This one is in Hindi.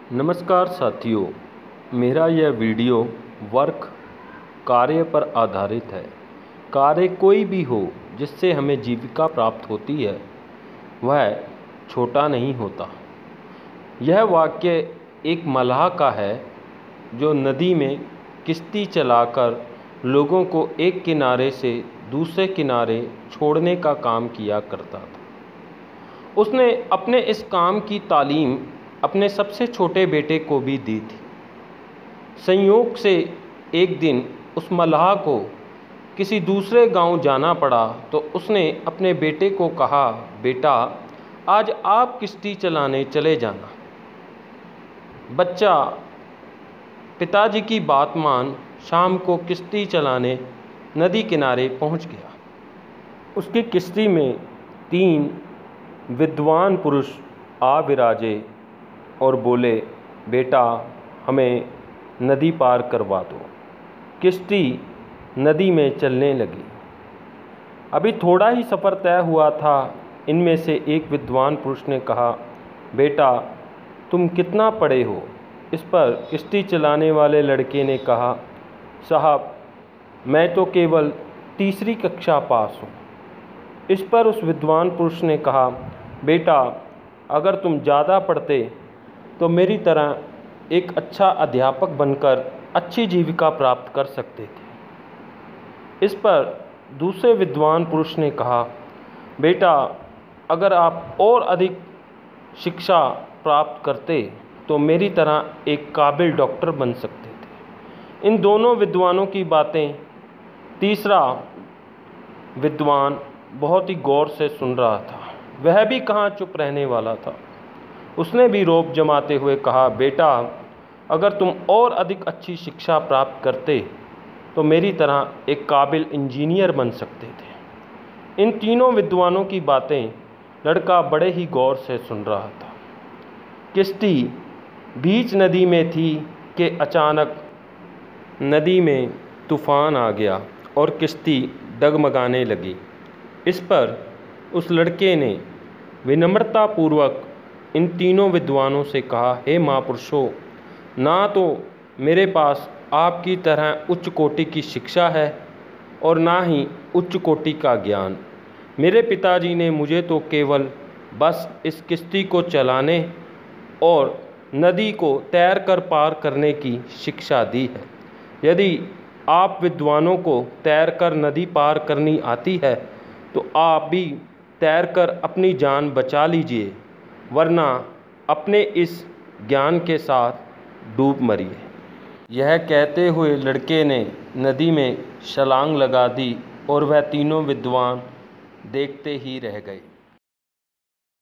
नमस्कार साथियों, मेरा यह वीडियो वर्क कार्य पर आधारित है। कार्य कोई भी हो जिससे हमें जीविका प्राप्त होती है वह छोटा नहीं होता। यह वाक्य एक मल्लाह का है जो नदी में किश्ती चलाकर लोगों को एक किनारे से दूसरे किनारे छोड़ने का काम किया करता था। उसने अपने इस काम की तालीम अपने सबसे छोटे बेटे को भी दी थी। संयोग से एक दिन उस मल्लाह को किसी दूसरे गांव जाना पड़ा तो उसने अपने बेटे को कहा, बेटा आज आप किश्ती चलाने चले जाना। बच्चा पिताजी की बात मान शाम को किश्ती चलाने नदी किनारे पहुंच गया। उसकी किश्ती में 3 विद्वान पुरुष आ विराजे और बोले, बेटा हमें नदी पार करवा दो। किश्ती नदी में चलने लगी। अभी थोड़ा ही सफ़र तय हुआ था। इनमें से एक विद्वान पुरुष ने कहा, बेटा तुम कितना पढ़े हो? इस पर किश्ती चलाने वाले लड़के ने कहा, साहब मैं तो केवल तीसरी कक्षा पास हूँ। इस पर उस विद्वान पुरुष ने कहा, बेटा अगर तुम ज़्यादा पढ़ते तो मेरी तरह एक अच्छा अध्यापक बनकर अच्छी जीविका प्राप्त कर सकते थे। इस पर दूसरे विद्वान पुरुष ने कहा, बेटा अगर आप और अधिक शिक्षा प्राप्त करते तो मेरी तरह एक काबिल डॉक्टर बन सकते थे। इन दोनों विद्वानों की बातें तीसरा विद्वान बहुत ही गौर से सुन रहा था। वह भी कहाँ चुप रहने वाला था। उसने भी रौब जमाते हुए कहा, बेटा अगर तुम और अधिक अच्छी शिक्षा प्राप्त करते तो मेरी तरह एक काबिल इंजीनियर बन सकते थे। इन तीनों विद्वानों की बातें लड़का बड़े ही गौर से सुन रहा था। किश्ती बीच नदी में थी कि अचानक नदी में तूफान आ गया और किश्ती डगमगाने लगी। इस पर उस लड़के ने विनम्रतापूर्वक इन तीनों विद्वानों से कहा, हे महापुरुषों, ना तो मेरे पास आपकी तरह उच्च कोटि की शिक्षा है और ना ही उच्च कोटि का ज्ञान। मेरे पिताजी ने मुझे तो केवल बस इस किश्ती को चलाने और नदी को तैरकर पार करने की शिक्षा दी है। यदि आप विद्वानों को तैरकर नदी पार करनी आती है तो आप भी तैरकर अपनी जान बचा लीजिए, वरना अपने इस ज्ञान के साथ डूब मरिए। यह कहते हुए लड़के ने नदी में छलांग लगा दी और वह तीनों विद्वान देखते ही रह गए।